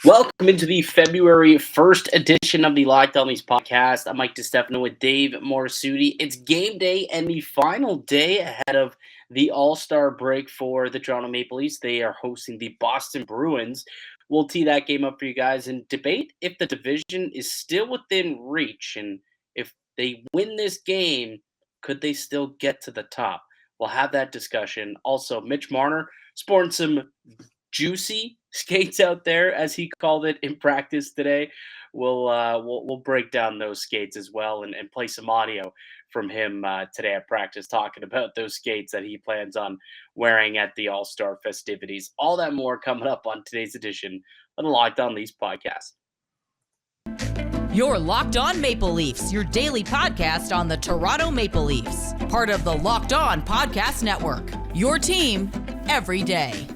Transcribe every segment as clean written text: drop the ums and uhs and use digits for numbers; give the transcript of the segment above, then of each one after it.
Welcome into the February 1st edition of the Locked On Leafs podcast. I'm Mike DiStefano with Dave Morassutti. It's game day and the final day ahead of the All-Star break for the Toronto Maple Leafs. They are hosting the Boston Bruins. We'll tee that game up for you guys and debate if the division is still within reach, and if they win this game, could they still get to the top? We'll have that discussion. Also, Mitch Marner sporting some juicy skates out there, as he called it in practice today. We'll break down those skates as well and play some audio from him today at practice, talking about those skates that he plans on wearing at the All-Star festivities. All that more coming up on today's edition of the Locked On Leafs podcast. You're Locked On Maple Leafs, your daily podcast on the Toronto Maple Leafs. Part of the Locked On Podcast Network, your team every day.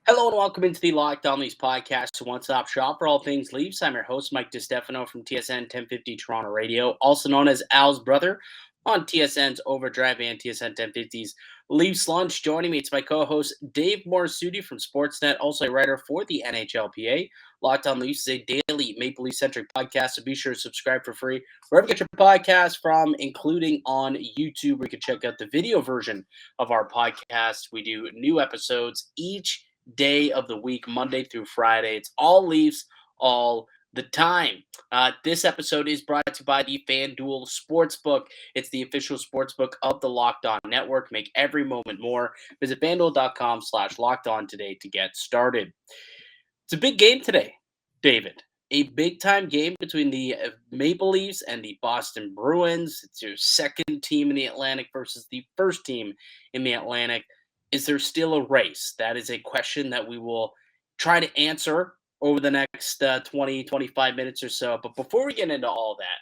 Hello and welcome into the Locked On Leafs podcast, one-stop shop for all things Leafs. I'm your host, Mike DiStefano from TSN 1050 Toronto Radio, also known as Al's brother on TSN's Overdrive and TSN 1050's Leafs Lunch. Joining me, it's my co-host, Dave Morassutti from Sportsnet, also a writer for the NHLPA. Locked On Leafs is a daily Maple Leaf-centric podcast, so be sure to subscribe for free wherever you get your podcast from, including on YouTube, where you can check out the video version of our podcast. We do new episodes each day of the week, Monday through Friday. It's all Leafs all the time. This episode is brought to you by the FanDuel Sportsbook. It's the official sportsbook of the Locked On Network. Make every moment more. Visit FanDuel.com/LockedOn today to get started. It's a big game today, David. A big-time game between the Maple Leafs and the Boston Bruins. It's your second team in the Atlantic versus the first team in the Atlantic. Is there still a race? That is a question that we will try to answer over the next 20, 25 minutes or so. But before we get into all that,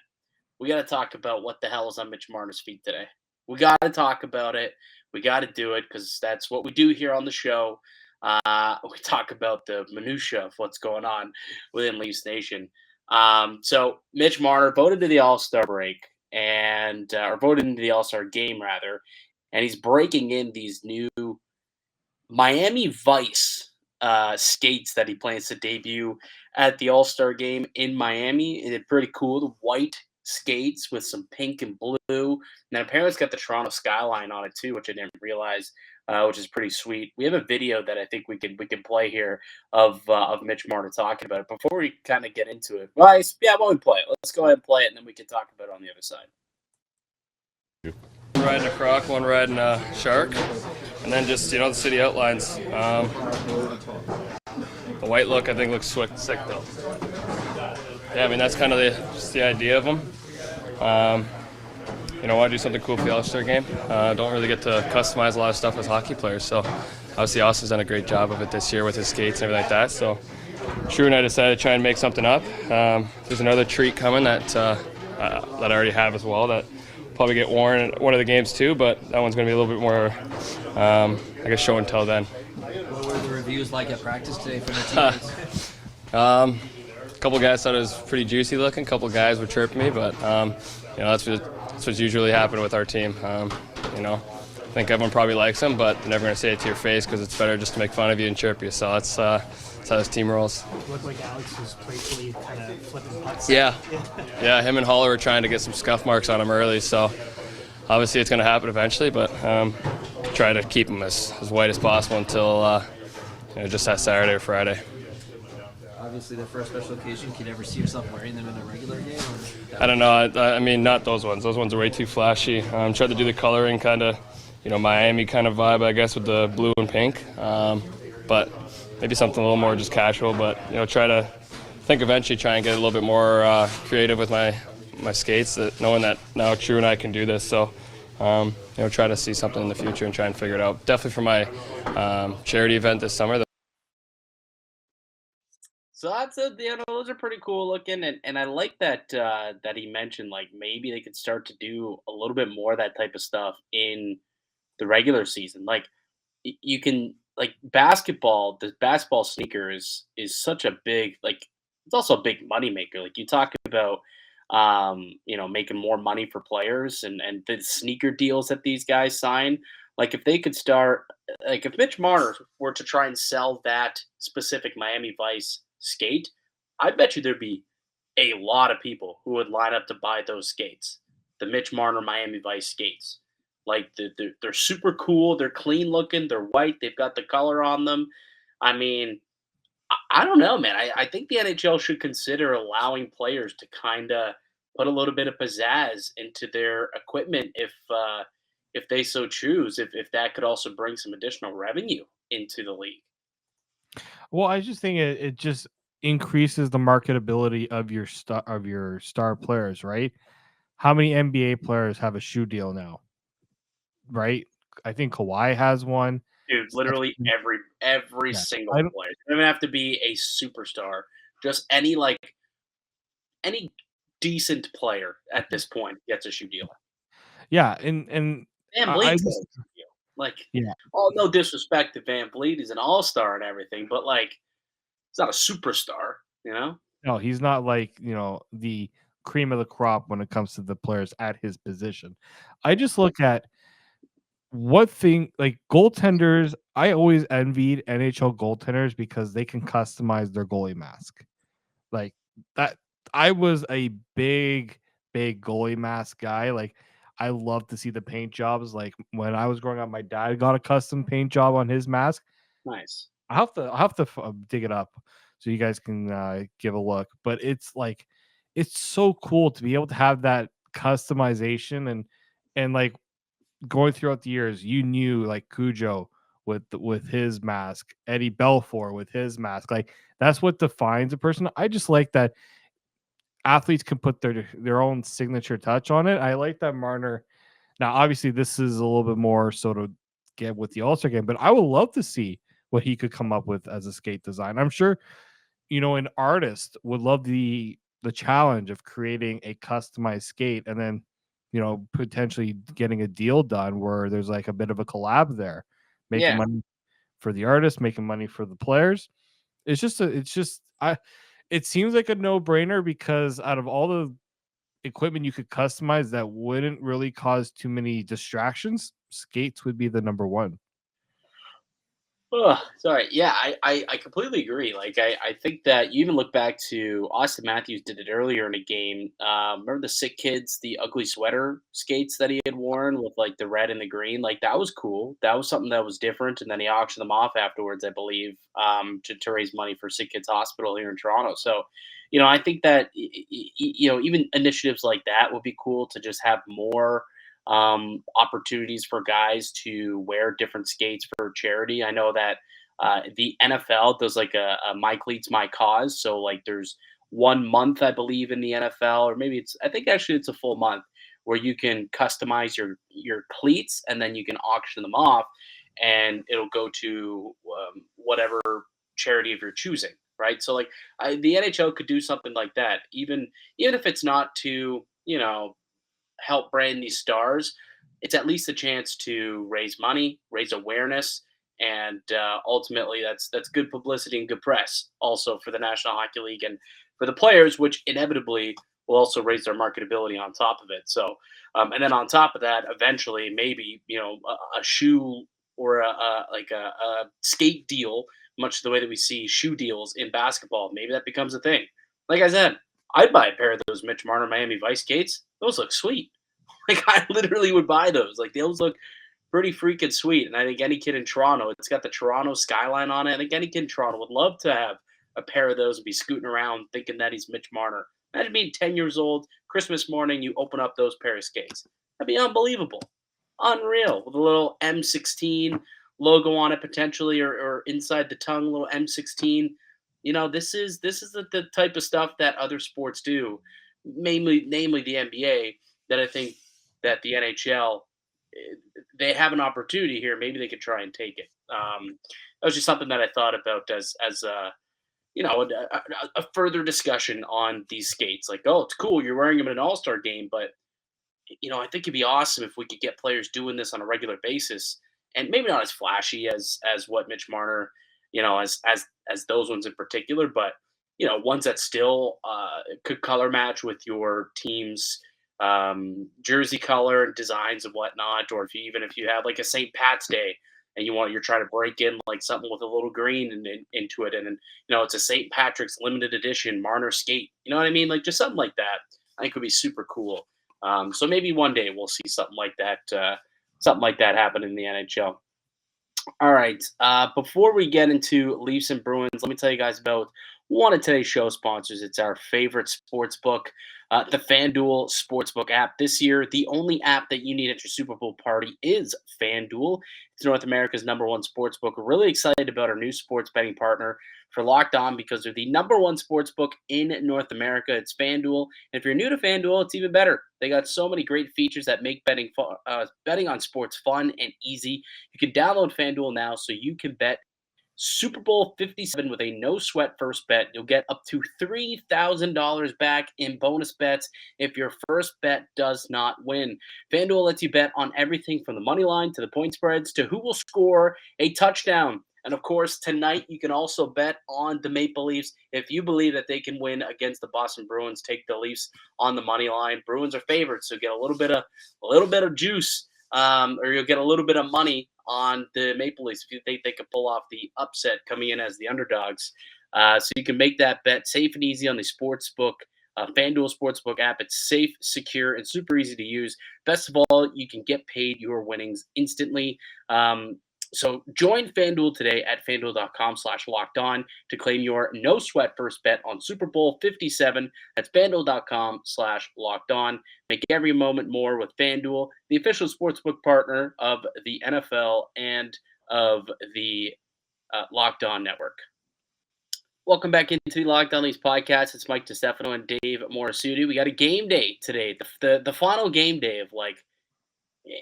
we got to talk about what the hell is on Mitch Marner's feet today. We got to talk about it. We got to do it because that's what we do here on the show. We talk about the minutia of what's going on within Leafs Nation. So Mitch Marner voted to the All-Star break or voted into the All-Star game, rather. And he's breaking in these new Miami Vice skates that he plans to debut at the All-Star game in Miami. They're pretty cool. The white skates with some pink and blue. Now, apparently it's got the Toronto skyline on it too, which I didn't realize, which is pretty sweet. We have a video that I think we can play here of Mitch Martin talking about it. Before we kind of get into it, why don't we play it? Let's go ahead and play it, and then we can talk about it on the other side. One riding a croc, one riding a shark, and then just, the city outlines. The white look, I think, looks sick though. Yeah, I mean, that's kind of the idea of them. I want to do something cool for the All-Star game. Don't really get to customize a lot of stuff as hockey players, so obviously Austin's done a great job of it this year with his skates and everything like that. So Drew and I decided to try and make something up. There's another treat coming that I already have as well that probably get worn at one of the games too, but that one's going to be a little bit more, show and tell then. What were the reviews like at practice today from the teammates? A couple guys thought it was pretty juicy looking. A couple guys were chirping me, but that's what's usually happened with our team. I think everyone probably likes them, but they're never going to say it to your face because it's better just to make fun of you and chirp you. So that's how this team rolls. It looked like Alex was playfully kind of flipping putts. Yeah, him and Haller were trying to get some scuff marks on him early, so obviously it's going to happen eventually, but try to keep him as white as possible until just that Saturday or Friday. Obviously, the first special occasion, can you ever see yourself wearing them in a regular game? I don't know. I mean, not those ones. Those ones are way too flashy. Tried to do the coloring kind of, Miami kind of vibe, I guess, with the blue and pink. But maybe something a little more just casual. But, try to think eventually try and get a little bit more creative with my skates, knowing that now Drew and I can do this. So, try to see something in the future and try and figure it out. Definitely for my charity event this summer. So that's those are pretty cool looking, and I like that that he mentioned like maybe they could start to do a little bit more of that type of stuff in the regular season. Like you can like basketball, the basketball sneaker is such a big, like it's also a big money maker. Like you talk about, making more money for players and the sneaker deals that these guys sign. Like if they could start, like if Mitch Marner were to try and sell that specific Miami Vice skate, I bet you there'd be a lot of people who would line up to buy those skates, the Mitch Marner Miami Vice skates. Like they're super cool. They're clean looking. They're white. They've got the color on them. I mean, I don't know, man. I think the NHL should consider allowing players to kind of put a little bit of pizzazz into their equipment if they so choose. If that could also bring some additional revenue into the league. Well, I just think it just increases the marketability of your star players, right? How many NBA players have a shoe deal now, right? I think Kawhi has one. Dude, literally every Yeah, single I don't, player. It doesn't have to be a superstar. Just any decent player at this point gets a shoe deal. yeah, and Van I Vliet's got just a shoe deal. Like, yeah, all no disrespect to Van Vliet, he's an all-star and everything, but like he's not a superstar, you know? no, he's not like the cream of the crop when it comes to the players at his position. I just look at what thing like goaltenders. I always envied NHL goaltenders because they can customize their goalie mask. Like that, I was a big goalie mask guy. Like I love to see the paint jobs. Like when I was growing up, my dad got a custom paint job on his mask. Nice. I'll have to dig it up so you guys can give a look. But it's like it's so cool to be able to have that customization and like going throughout the years, you knew like Cujo with his mask, Eddie Belfour with his mask. Like that's what defines a person. I just like that athletes can put their own signature touch on it. I like that Marner. Now, obviously, this is a little bit more so to get with the All-Star game, but I would love to see what he could come up with as a skate design. I'm sure, an artist would love the challenge of creating a customized skate and then, potentially getting a deal done where there's like a bit of a collab there, making Yeah. money for the artist, making money for the players. It seems like a no-brainer because out of all the equipment you could customize that wouldn't really cause too many distractions, skates would be the number one. Ugh, sorry. Yeah, I completely agree. Like, I think that you even look back to Auston Matthews did it earlier in a game. Remember the Sick Kids, the ugly sweater skates that he had worn with like the red and the green? Like, that was cool. That was something that was different. And then he auctioned them off afterwards, I believe, to raise money for Sick Kids Hospital here in Toronto. So, I think that, even initiatives like that would be cool to just have more opportunities for guys to wear different skates for charity. I know that the NFL does like a My Cleats My Cause. So like there's 1 month I believe in the NFL, or maybe I think actually it's a full month where you can customize your cleats and then you can auction them off, and it'll go to whatever charity of your choosing. Right. So like the NHL could do something like that, even if it's not to help brand these stars, it's at least a chance to raise money, raise awareness, and ultimately that's good publicity and good press also for the National Hockey League and for the players, which inevitably will also raise their marketability on top of it. So, and then on top of that, eventually maybe a shoe or a skate deal, much the way that we see shoe deals in basketball, maybe that becomes a thing. Like I said, I'd buy a pair of those Mitch Marner Miami Vice skates. Those look sweet. Like I literally would buy those. Like those look pretty freaking sweet. And I think any kid in Toronto, it's got the Toronto skyline on it. I think any kid in Toronto would love to have a pair of those and be scooting around thinking that he's Mitch Marner. Imagine being 10 years old, Christmas morning, you open up those pair of skates. That'd be unbelievable. Unreal. With a little M16 logo on it potentially, or inside the tongue, a little M16. This is the type of stuff that other sports do, namely the NBA, that I think that the NHL, they have an opportunity here. Maybe they could try and take it. That was just something that I thought about as a further discussion on these skates. Like, oh, it's cool you're wearing them in an All-Star game, but I think it'd be awesome if we could get players doing this on a regular basis, and maybe not as flashy as what Mitch Marner, as those ones in particular, but ones that still could color match with your team's jersey color and designs and whatnot, or if you have like a St. Pat's Day and you're trying to break in like something with a little green into it, and it's a St. Patrick's limited edition Marner skate. You know what I mean? Like just something like that. I think would be super cool. So maybe one day we'll see something like that happen in the NHL. All right. Before we get into Leafs and Bruins, let me tell you guys about one of today's show sponsors. It's our favorite sports book, the FanDuel Sportsbook app. This year, the only app that you need at your Super Bowl party is FanDuel. It's North America's #1 sports book. We're really excited about our new sports betting partner for Locked On because they're the #1 sports book in North America. It's FanDuel. And if you're new to FanDuel, it's even better. They got so many great features that make betting on sports fun and easy. You can download FanDuel now so you can bet Super Bowl 57 with a no sweat first bet. You'll get up to $3,000 back in bonus bets if your first bet does not win. FanDuel lets you bet on everything from the money line to the point spreads to who will score a touchdown. And of course, tonight you can also bet on the Maple Leafs. If you believe that they can win against the Boston Bruins, take the Leafs on the money line. Bruins are favorites, so get a little bit of juice, or you'll get a little bit of money on the Maple Leafs if you think they could pull off the upset coming in as the underdogs. So you can make that bet safe and easy on the Sportsbook, FanDuel Sportsbook app. It's safe, secure, and super easy to use. Best of all, you can get paid your winnings instantly. So join FanDuel today at FanDuel.com/lockedon to claim your no sweat first bet on Super Bowl 57. That's FanDuel.com/lockedon. Make every moment more with FanDuel, the official sportsbook partner of the NFL and of the Locked On Network. Welcome back into the Locked On Leafs podcast. It's Mike DiStefano and Dave Morassutti. We got a game day today, the final game day of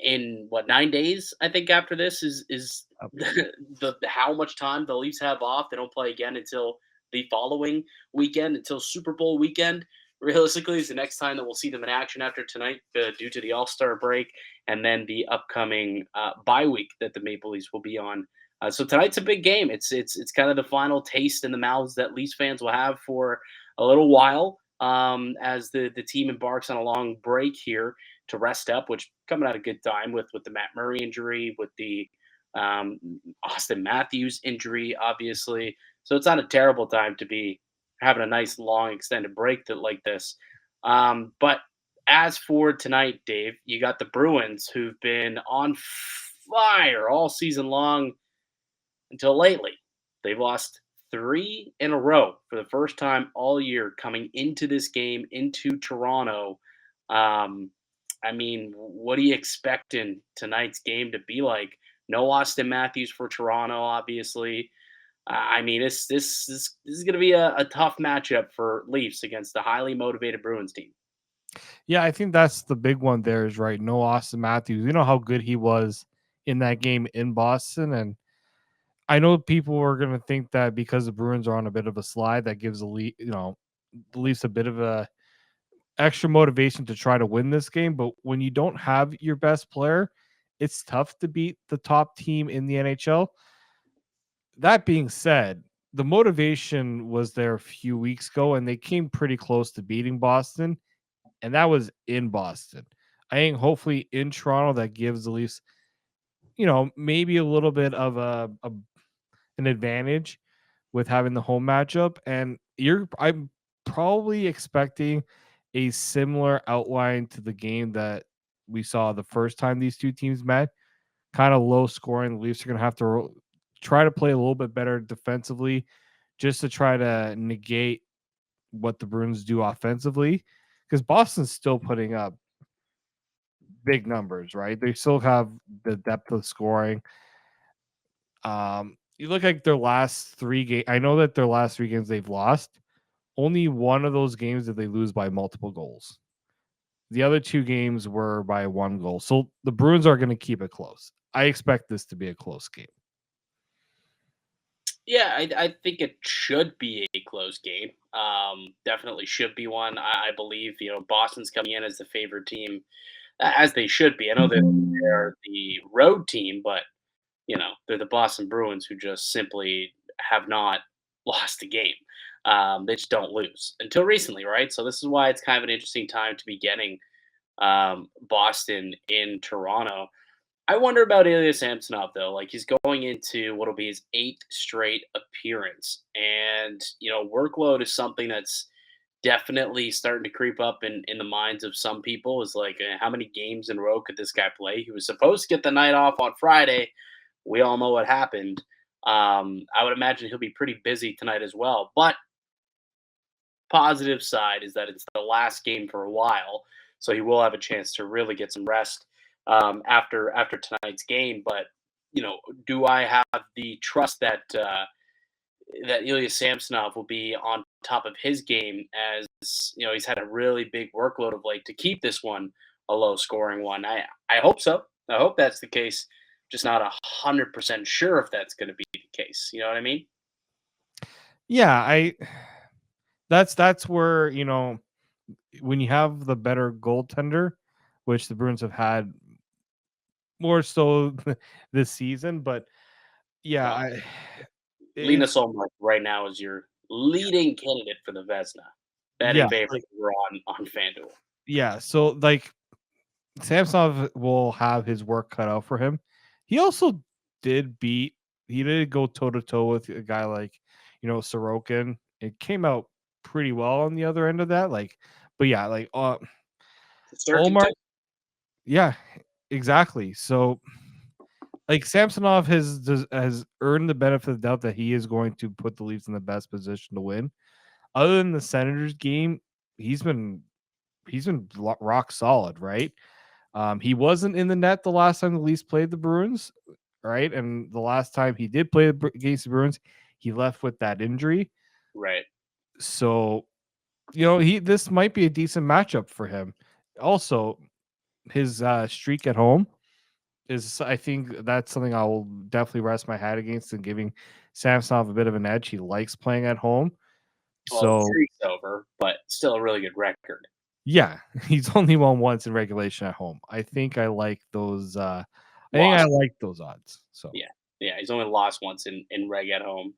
in 9 days, I think after this is the how much time the Leafs have off. They don't play again until the following weekend, until Super Bowl weekend. Realistically, is the next time that we'll see them in action after tonight, due to the All-Star break and then the upcoming bye week that the Maple Leafs will be on. So tonight's a big game. It's kind of the final taste in the mouths that Leafs fans will have for a little while, as the team embarks on a long break here to rest up, which coming at a good time with the Matt Murray injury, with the Auston Matthews injury, obviously. So it's not a terrible time to be having a nice long extended break like this. But as for tonight, Dave, you got the Bruins, who've been on fire all season long until lately. They've lost 3 in a row for the first time all year coming into this game, into Toronto. I mean, what are you expecting tonight's game to be like? No Auston Matthews for Toronto, obviously. I mean, this is going to be a tough matchup for Leafs against the highly motivated Bruins team. Yeah, I think that's the big one there is right. No Auston Matthews. You know how good he was in that game in Boston. And I know people are going to think that because the Bruins are on a bit of a slide, that gives the Leafs a bit of a extra motivation to try to win this game. But when you don't have your best player, it's tough to beat the top team in the NHL. That being said, the motivation was there a few weeks ago, and they came pretty close to beating Boston, and that was in Boston. I think hopefully in Toronto that gives the Leafs, maybe a little bit of an advantage with having the home matchup. And I'm probably expecting a similar outline to the game that we saw the first time these two teams met. Kind of low scoring. The Leafs are going to have to try to play a little bit better defensively just to try to negate what the Bruins do offensively, because Boston's still putting up big numbers, right? They still have the depth of scoring. You look like their last 3 games. I know that their last 3 games they've lost. Only one of those games did they lose by multiple goals. The other 2 games were by 1 goal. So the Bruins are going to keep it close. I expect this to be a close game. Yeah, I think it should be a close game. Definitely should be one. I believe, Boston's coming in as the favorite team, as they should be. I know that they're the road team, but, they're the Boston Bruins who just simply have not lost a game. They just don't lose until recently, right? So this is why it's kind of an interesting time to be getting Boston in Toronto. I wonder about Ilya Samsonov though. Like he's going into what'll be his 8th straight appearance, and workload is something that's definitely starting to creep up in the minds of some people. Is like, how many games in a row could this guy play? He was supposed to get the night off on Friday. We all know what happened. I would imagine he'll be pretty busy tonight as well. But positive side is that it's the last game for a while, so he will have a chance to really get some rest after tonight's game. But do I have the trust that that Ilya Samsonov will be on top of his game, as he's had a really big workload of late, to keep this one a low scoring one? I hope so. I hope that's the case. Just not 100% sure if that's going to be the case. You know what I mean? Yeah, that's where, when you have the better goaltender, which the Bruins have had more so this season, but yeah, Well, Lena it's Solmark right now is your leading candidate for the Vezina. yeah, Betting favorites were on FanDuel. yeah. So like Samsonov will have his work cut out for him. He also did beat. He did go toe to toe with a guy like Sorokin. It came out pretty well on the other end of that. Like, but yeah, like Omar. Yeah, exactly. So like Samsonov has earned the benefit of the doubt that he is going to put the Leafs in the best position to win. Other than the Senators game, he's been rock solid, right? He wasn't in the net the last time the Leafs played the Bruins, right? And the last time he did play against the Bruins, he left with that injury. Right. So, this might be a decent matchup for him. Also, his streak at home is, I think that's something I will definitely rest my hat against, and giving Samsonov a bit of an edge. He likes playing at home. Well, So the streak's over, but still a really good record. yeah, he's only won once in regulation at home. I think I like those. I think I like those odds. So Yeah, he's only lost once in reg at home,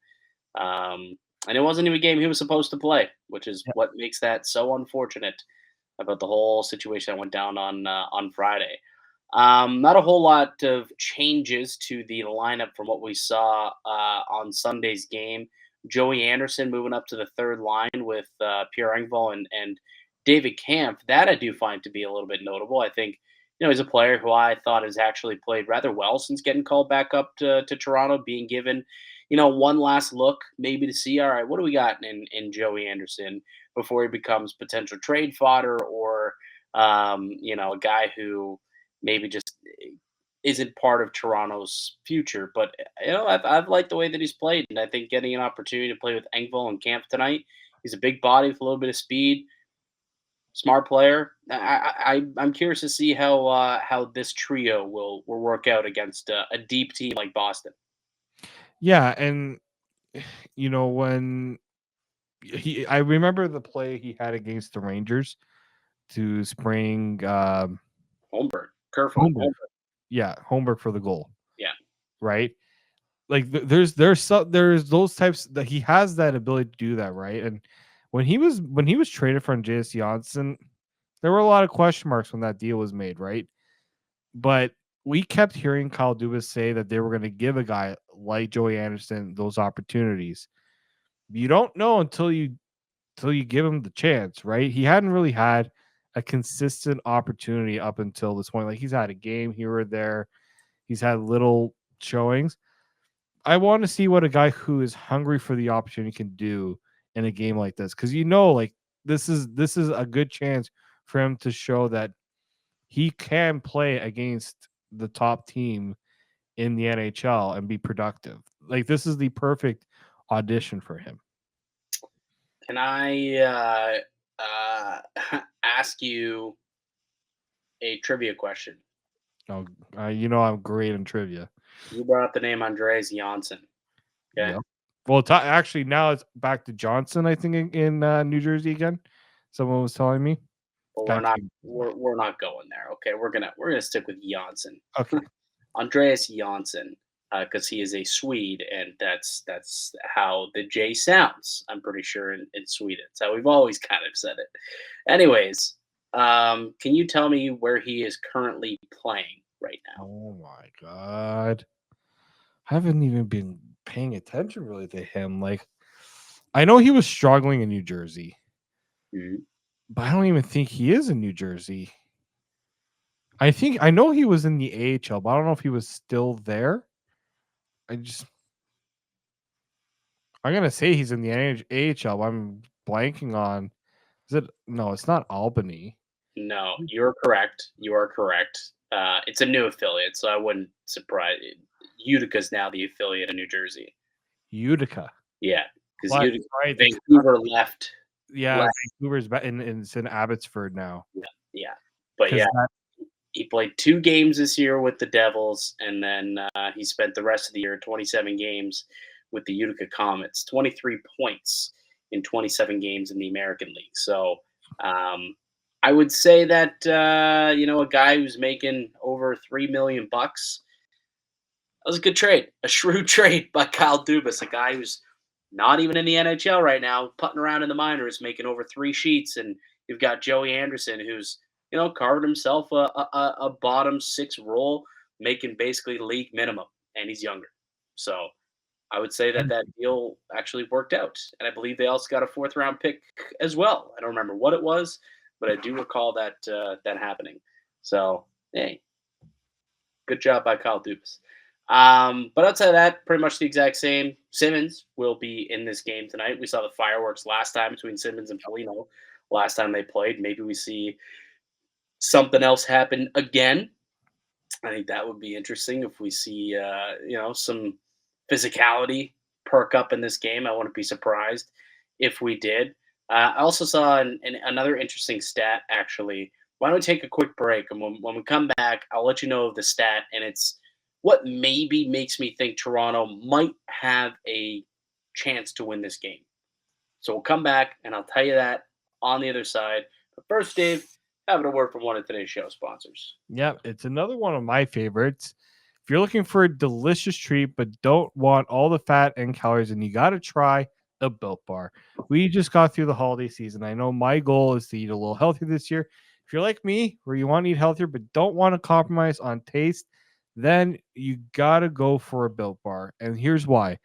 and it wasn't even a game he was supposed to play, which is what makes that so unfortunate about the whole situation that went down on Friday. Not a whole lot of changes to the lineup from what we saw on Sunday's game. Joey Anderson moving up to the third line with Pierre Engvall and David Kampf. That I do find to be a little bit notable. I think he's a player who I thought has actually played rather well since getting called back up to Toronto, being given one last look maybe to see, all right, what do we got in Joey Anderson before he becomes potential trade fodder, or a guy who maybe just isn't part of Toronto's future. But I've liked the way that he's played, and I think getting an opportunity to play with Engvall and Camp tonight, he's a big body with a little bit of speed, smart player. I'm curious to see how this trio will work out against a deep team like Boston. yeah, and when I remember the play he had against the Rangers to spring Holmberg. Yeah, Holmberg for the goal. Yeah. Right? Like there's those types that he has that ability to do that, right? And when he was traded from J.S. Janssen, there were a lot of question marks when that deal was made, right? But we kept hearing Kyle Dubas say that they were going to give a guy like Joey Anderson those opportunities. You don't know until you give him the chance, right? He hadn't really had a consistent opportunity up until this point. Like he's had a game here or there. He's had little showings. I want to see what a guy who is hungry for the opportunity can do in a game like this. Because like this is a good chance for him to show that he can play against the top team in the NHL and be productive. Like this is the perfect audition for him. Can I ask you a trivia question? Oh, I'm great in trivia. You brought up the name Andreas Janssen. Okay. Yep. Well, actually, now it's back to Johnson. I think in New Jersey again. Someone was telling me. But we're not going there. Okay, we're gonna stick with Janssen. Okay. Andreas Janssen. because he is a Swede, and that's how the J sounds. I'm pretty sure in Sweden. It's how we've always kind of said it. Anyways, can you tell me where he is currently playing right now? Oh my god. I haven't even been paying attention really to him. Like, I know he was struggling in New Jersey, Mhm. but I don't even think he is in New Jersey. I know he was in the AHL, but I don't know if he was still there. I'm gonna say he's in the AHL. I'm blanking on. Is it? No, it's not Albany. No, you're correct. You are correct. It's a new affiliate, so I wouldn't surprise. Utica's now the affiliate of New Jersey. Utica. Yeah, because But right, Vancouver left. yeah, left. Vancouver's it's in Abbotsford now. Yeah, but 'Cause yeah, that- he played 2 games this year with the Devils, and then he spent the rest of the year 27 games with the Utica Comets, 23 points in 27 games in the American League. So I would say that a guy who's making over $3 million, that was a good trade, a shrewd trade by Kyle Dubas, a guy who's not even in the NHL right now, putting around in the minors, making over 3 sheets, and you've got Joey Anderson, who's carved himself a bottom 6 role, making basically league minimum, and he's younger. So I would say that deal actually worked out, and I believe they also got a 4th-round pick as well. I don't remember what it was, but I do recall that that happening. So hey, good job by Kyle Dubas. But outside of that, pretty much the exact same. Simmons will be in this game tonight. We saw the fireworks last time between Simmons and Foligno. Last time they played, maybe we see something else happen again. I think that would be interesting if we see, some physicality perk up in this game. I wouldn't be surprised if we did. I also saw another interesting stat, actually. Why don't we take a quick break? And when we come back, I'll let you know of the stat. And it's what maybe makes me think Toronto might have a chance to win this game. So we'll come back, and I'll tell you that on the other side. But first, Dave, having a word from one of today's show sponsors. Yeah, it's another one of my favorites. If you're looking for a delicious treat but don't want all the fat and calories, then you got to try a Built Bar. We just got through the holiday season. I know my goal is to eat a little healthier this year. If you're like me, where you want to eat healthier but don't want to compromise on taste, then you got to go for a Built Bar. And here's why.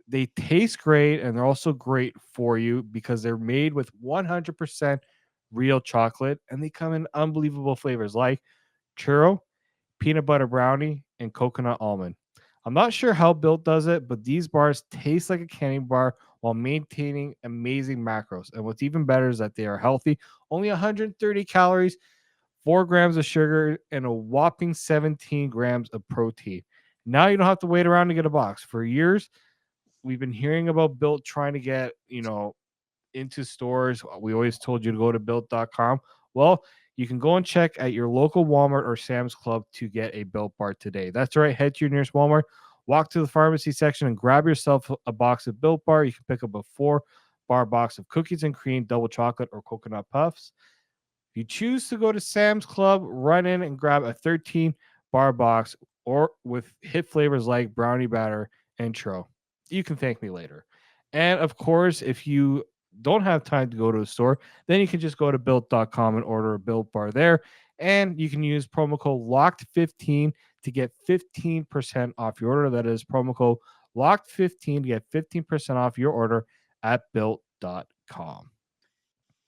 They taste great, and they're also great for you because they're made with 100% real chocolate, and they come in unbelievable flavors like churro, peanut butter brownie, and coconut almond. I'm not sure how Built does it, but these bars taste like a candy bar while maintaining amazing macros. And what's even better is that they are healthy, only 130 calories, 4 grams of sugar, and a whopping 17 grams of protein. Now you don't have to wait around to get a box. For years, we've been hearing about Built trying to get, into stores. We always told you to go to built.com. Well, you can go and check at your local Walmart or Sam's Club to get a Built Bar today. That's right. Head to your nearest Walmart, walk to the pharmacy section, and grab yourself a box of Built Bar. You can pick up a 4-bar box of cookies and cream, double chocolate, or coconut puffs. If you choose to go to Sam's Club, run in and grab a 13-bar box or with hit flavors like brownie batter and churro. You can thank me later. And of course, if you don't have time to go to a store, then you can just go to built.com and order a Built Bar there. And you can use promo code LOCKED15 to get 15% off your order. That is promo code LOCKED15 to get 15% off your order at built.com.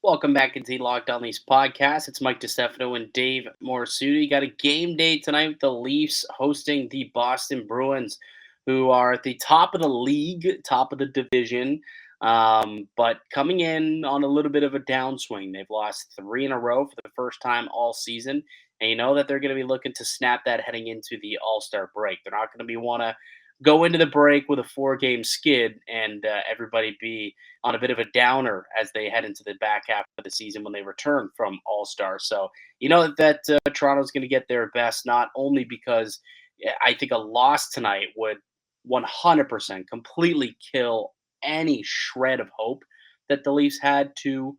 Welcome back into the Locked On Leafs podcast. It's Mike DiStefano and Dave Morassutti. Got a game day tonight with the Leafs hosting the Boston Bruins, who are at the top of the league, top of the division, but coming in on a little bit of a downswing. They've lost 3 in a row for the first time all season, and you know that they're going to be looking to snap that heading into the All-Star break. They're not going to want to go into the break with a 4-game skid and everybody be on a bit of a downer as they head into the back half of the season when they return from All-Star. So you know that Toronto's going to get their best, not only because I think a loss tonight would 100% completely kill any shred of hope that the Leafs had to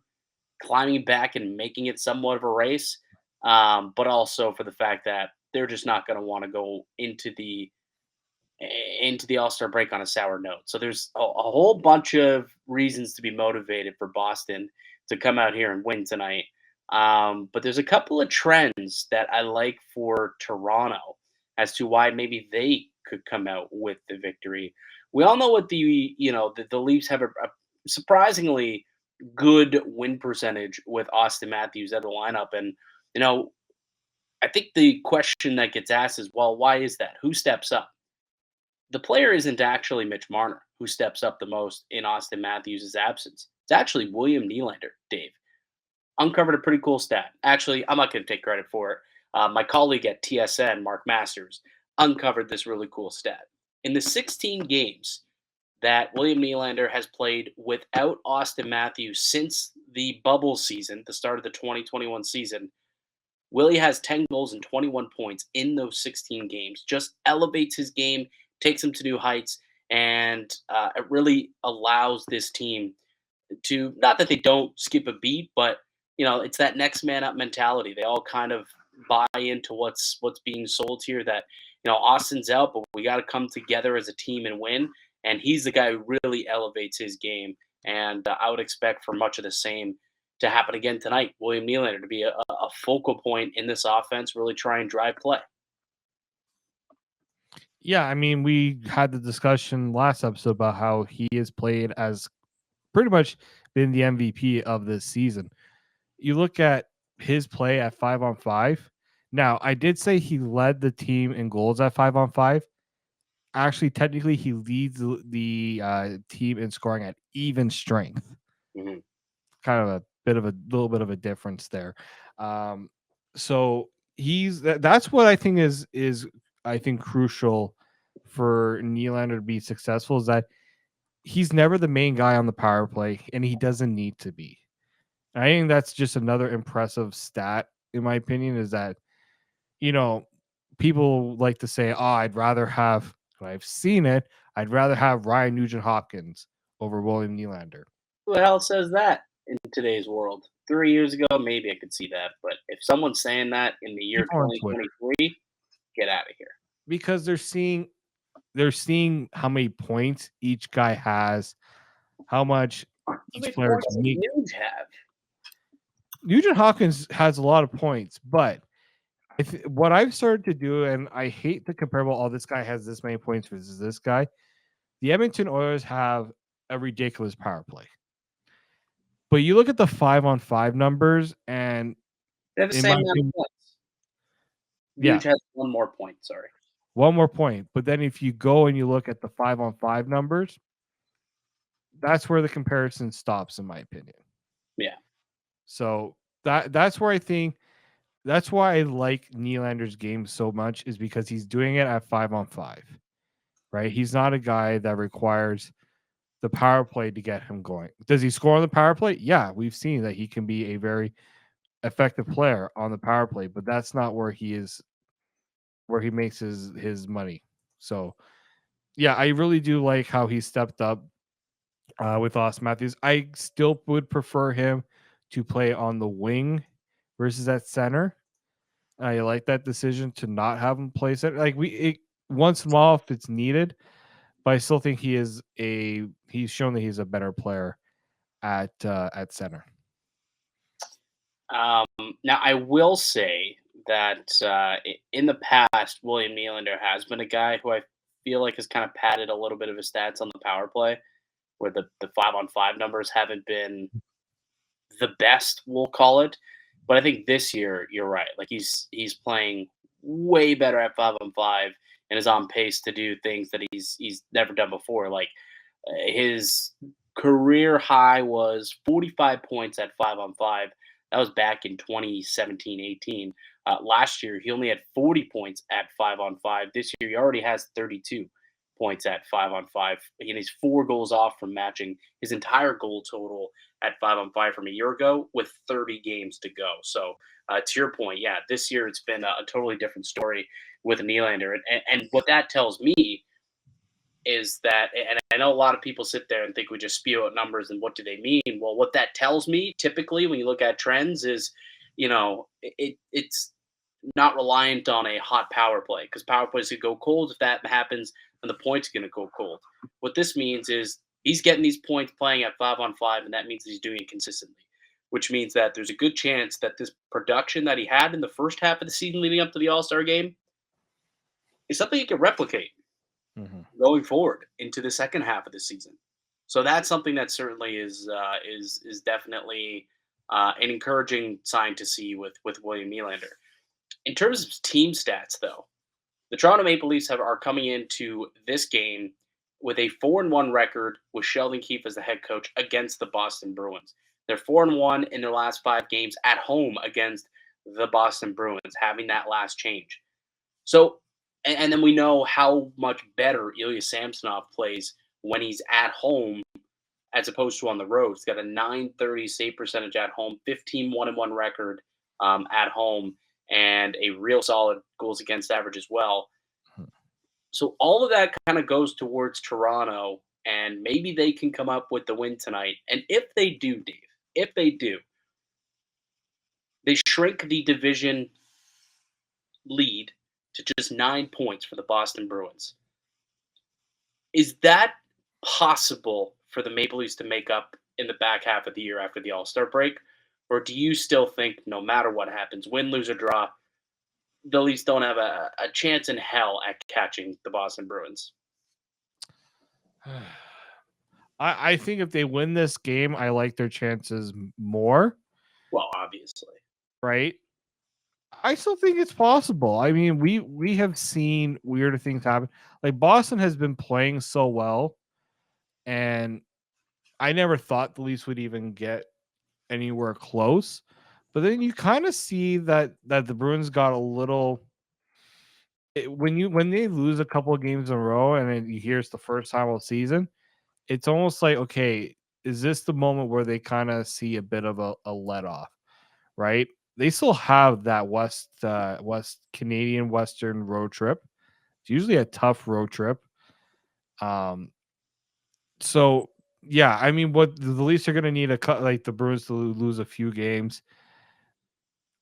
climbing back and making it somewhat of a race, but also for the fact that they're just not going to want to go into the into the All-Star break on a sour note. So there's a whole bunch of reasons to be motivated for Boston to come out here and win tonight. But there's a couple of trends that I like for Toronto as to why maybe they could come out with the victory. We all know what the Leafs have a surprisingly good win percentage with Auston Matthews at the lineup, and you know I think the question that gets asked is, well, why is that? Who steps up? The player isn't actually Mitch Marner, who steps up the most in Auston Matthews' absence. It's actually William Nylander, Dave. Uncovered a pretty cool stat. Actually, I'm not going to take credit for it. My colleague at TSN, Mark Masters, uncovered this really cool stat. In the 16 games that William Nylander has played without Auston Matthews since the bubble season, the start of the 2021 season, Willie has 10 goals and 21 points in those 16 games. Just elevates his game, takes him to new heights, and it really allows this team to, not that they don't skip a beat, but it's that next man up mentality. They all kind of buy into what's being sold here. That Austin's out, but we got to come together as a team and win. And he's the guy who really elevates his game. And I would expect for much of the same to happen again tonight. William Nylander to be a focal point in this offense, really try and drive play. Yeah, I mean, we had the discussion last episode about how he has played as pretty much been the MVP of this season. You look at his play at 5-on-5. Now, I did say he led the team in goals at 5-on-5. Actually, technically, he leads the team in scoring at even strength. Mm-hmm. Kind of a little bit of a difference there. So that's what I think is I think crucial for Nylander to be successful, is that he's never the main guy on the power play, and he doesn't need to be. I think that's just another impressive stat, in my opinion, is that, people like to say, oh, I'd rather have, I've seen it, I'd rather have Ryan Nugent-Hopkins over William Nylander. Who the hell says that in today's world? 3 years ago, maybe I could see that. But if someone's saying that in the year 2023, get out of here. Because they're seeing how many points each guy has, how much each player needs. Nugent-Hopkins has a lot of points, but what I've started to do, and I hate the comparable, oh, this guy has this many points versus this guy. The Edmonton Oilers have a ridiculous power play. But you look at the 5-on-5 numbers, and they have the same amount of points. Yeah. Nuge has one more point, sorry. One more point. But then if you go and you look at the 5-on-5 numbers, that's where the comparison stops, in my opinion. Yeah. So that's where I think, that's why I like Nylander's game so much, is because he's doing it at 5-on-5, right? He's not a guy that requires the power play to get him going. Does he score on the power play? Yeah, we've seen that he can be a very effective player on the power play, but that's not where he is, where he makes his money. So, yeah, I really do like how he stepped up with Auston Matthews. I still would prefer him to play on the wing versus at center. I like that decision to not have him play center. Like once in a while if it's needed, but I still think he's shown that he's a better player at center. Now I will say that in the past, William Nylander has been a guy who I feel like has kind of padded a little bit of his stats on the power play, where the 5-on-5 numbers haven't been the best, we'll call it. But I think this year, you're right. Like he's playing way better at 5-on-5 and is on pace to do things that he's never done before. Like his career high was 45 points at 5-on-5. That was back in 2017-18. Last year, he only had 40 points at 5-on-5. This year, he already has 32 points at 5-on-5. And he's 4 goals off from matching his entire goal total at 5-on-5 from a year ago with 30 games to go. So to your point, yeah, this year it's been a totally different story with Nylander. And what that tells me is that, and I know a lot of people sit there and think we just spew out numbers and what do they mean? Well, what that tells me typically when you look at trends is, it's not reliant on a hot power play, because power plays could go cold. If that happens, and the points are going to go cold. What this means is he's getting these points playing at 5-on-5, and that means he's doing it consistently, which means that there's a good chance that this production that he had in the first half of the season leading up to the All-Star game is something he can replicate going forward into the second half of the season. So that's something that certainly is definitely an encouraging sign to see with William Nylander. In terms of team stats, though, the Toronto Maple Leafs are coming into this game with a 4-1 record with Sheldon Keefe as the head coach against the Boston Bruins. They're 4-1 in their last 5 games at home against the Boston Bruins, having that last change. So, and then we know how much better Ilya Samsonov plays when he's at home as opposed to on the road. He's got a .930 save percentage at home, 15-1-1 record at home, and a real solid goals against average as well. So all of that kind of goes towards Toronto, and maybe they can come up with the win tonight. And if they do, Dave, if they do, they shrink the division lead to just 9 points for the Boston Bruins. Is that possible for the Maple Leafs to make up in the back half of the year after the All-Star break? Or do you still think no matter what happens, win, lose, or draw, the Leafs don't have a chance in hell at catching the Boston Bruins? I think if they win this game, I like their chances more. Well, obviously. Right? I still think it's possible. I mean, we have seen weirder things happen. Like Boston has been playing so well, and I never thought the Leafs would even get anywhere close. But then you kind of see that the Bruins got a little. When they lose a couple of games in a row, and then you hear it's the first time all season, it's almost like, okay, is this the moment where they kind of see a bit of a let off, right? They still have that West Canadian Western road trip. It's usually a tough road trip. So yeah, I mean, what the Leafs are going to need like the Bruins to lose a few games.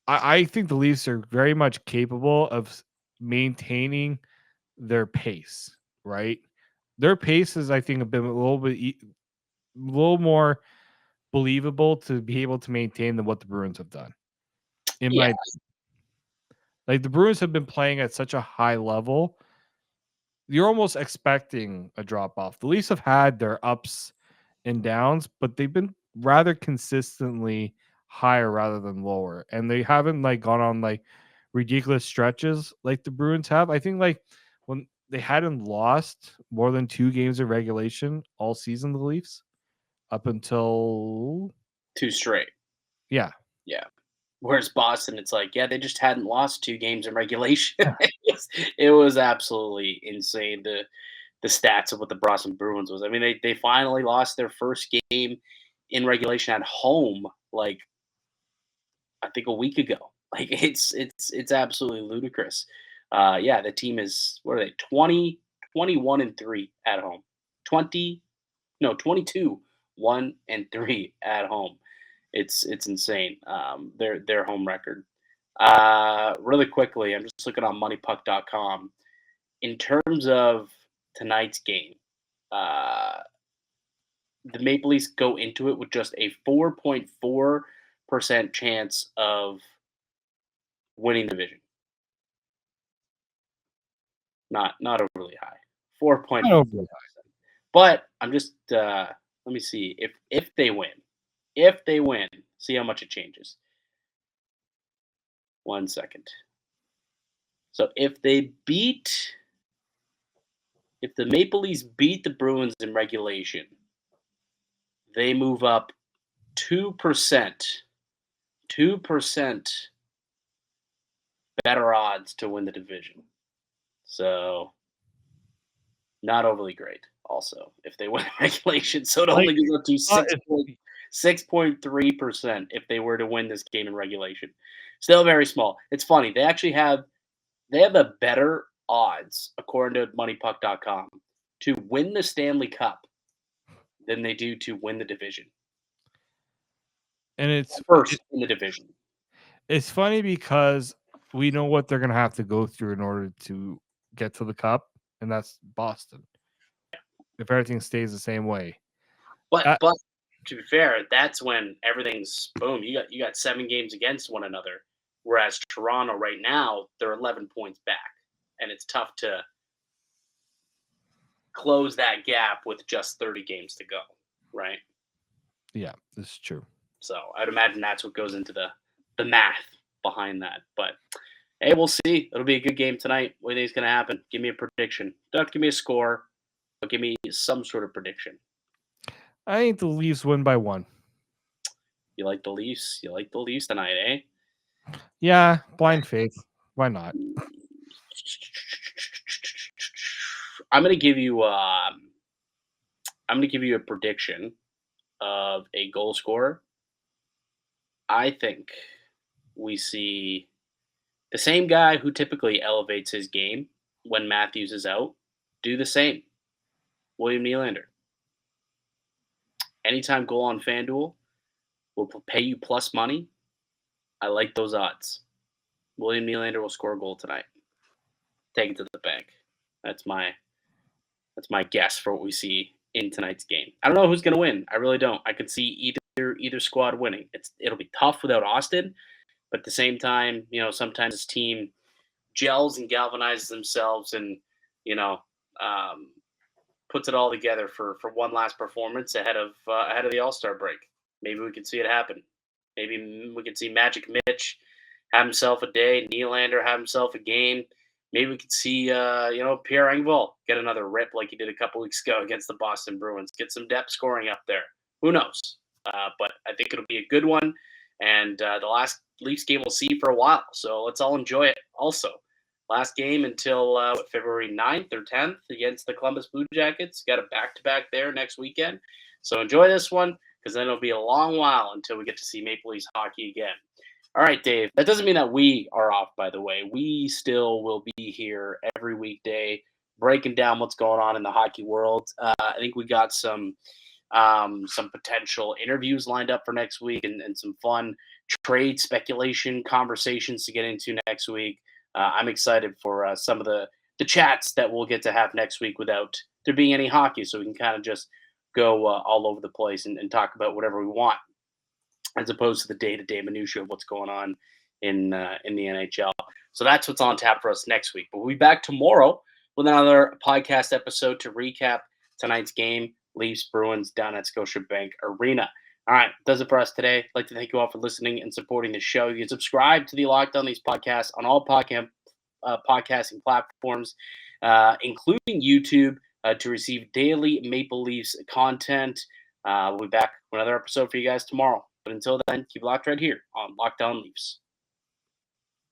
I think the Leafs are very much capable of maintaining their pace, right? Their pace is, I think, a little more believable to be able to maintain than what the Bruins have done. Like the Bruins have been playing at such a high level, you're almost expecting a drop off. The Leafs have had their ups and downs, but they've been rather consistently higher rather than lower, and they haven't like gone on like ridiculous stretches like the Bruins have. I think like when they hadn't lost more than 2 games of regulation all season, the Leafs, up until 2 straight. Yeah. Whereas Boston, it's like, yeah, they just hadn't lost 2 games in regulation. It was absolutely insane, the stats of what the Boston Bruins was. I mean, they finally lost their first game in regulation at home, like I think a week ago. Like it's absolutely ludicrous. Yeah, the team is, what are they, 21-3 at home. 22-1-3 at home. It's insane. Their home record. Really quickly, I'm just looking on moneypuck.com. In terms of tonight's game, the Maple Leafs go into it with just a 4.4% chance of winning the division. Not overly high. 4.4%. But I'm just let me see if they win. If they win, see how much it changes. 1 second. So if the Maple Leafs beat the Bruins in regulation, they move up 2%. 2% better odds to win the division. So not overly great. Also, if they win regulation, so it only goes up to 6.3% if they were to win this game in regulation. Still very small. It's funny. They actually have a better odds, according to moneypuck.com, to win the Stanley Cup than they do to win the division. And it's first in the division. It's funny because we know what they're going to have to go through in order to get to the cup and that's Boston. If everything stays the same way. But to be fair, that's when everything's boom. You got 7 games against one another, whereas Toronto right now they're 11 points back, and it's tough to close that gap with just 30 games to go, right? Yeah, this is true. So I'd imagine that's what goes into the math behind that. But hey, we'll see. It'll be a good game tonight. What do you think is going to happen? Give me a prediction. Don't give me a score, but give me some sort of prediction. I think the Leafs win by 1. You like the Leafs? You like the Leafs tonight, eh? Yeah, blind faith. Why not? I'm gonna give you a prediction of a goal scorer. I think we see the same guy who typically elevates his game when Matthews is out do the same. William Nylander. Anytime goal on FanDuel will pay you plus money. I like those odds. William Nylander will score a goal tonight. Take it to the bank. That's my guess for what we see in tonight's game. I don't know who's going to win. I really don't. I could see either squad winning. It'll be tough without Auston, but at the same time, sometimes this team gels and galvanizes themselves and puts it all together for one last performance ahead of the All-Star break. Maybe we can see it happen. Maybe we can see Magic Mitch have himself a day, Nylander have himself a game. Maybe we could see Pierre Engvall get another rip like he did a couple weeks ago against the Boston Bruins. Get some depth scoring up there. Who knows? But I think it'll be a good one. And the last Leafs game we'll see for a while. So let's all enjoy it also. Last game until February 9th or 10th against the Columbus Blue Jackets. Got a back-to-back there next weekend. So enjoy this one because then it'll be a long while until we get to see Maple Leafs hockey again. All right, Dave. That doesn't mean that we are off, by the way. We still will be here every weekday breaking down what's going on in the hockey world. I think we got some potential interviews lined up for next week and some fun trade speculation conversations to get into next week. I'm excited for some of the chats that we'll get to have next week without there being any hockey, so we can kind of just go all over the place and talk about whatever we want, as opposed to the day-to-day minutia of what's going on in the NHL. So that's what's on tap for us next week. But we'll be back tomorrow with another podcast episode to recap tonight's game, Leafs Bruins down at Scotiabank Arena. All right, does it for us today. I'd like to thank you all for listening and supporting the show. You can subscribe to the Locked On Leafs podcast on all podcasting platforms, including YouTube, to receive daily Maple Leafs content. We'll be back with another episode for you guys tomorrow. But until then, keep locked right here on Locked On Leafs.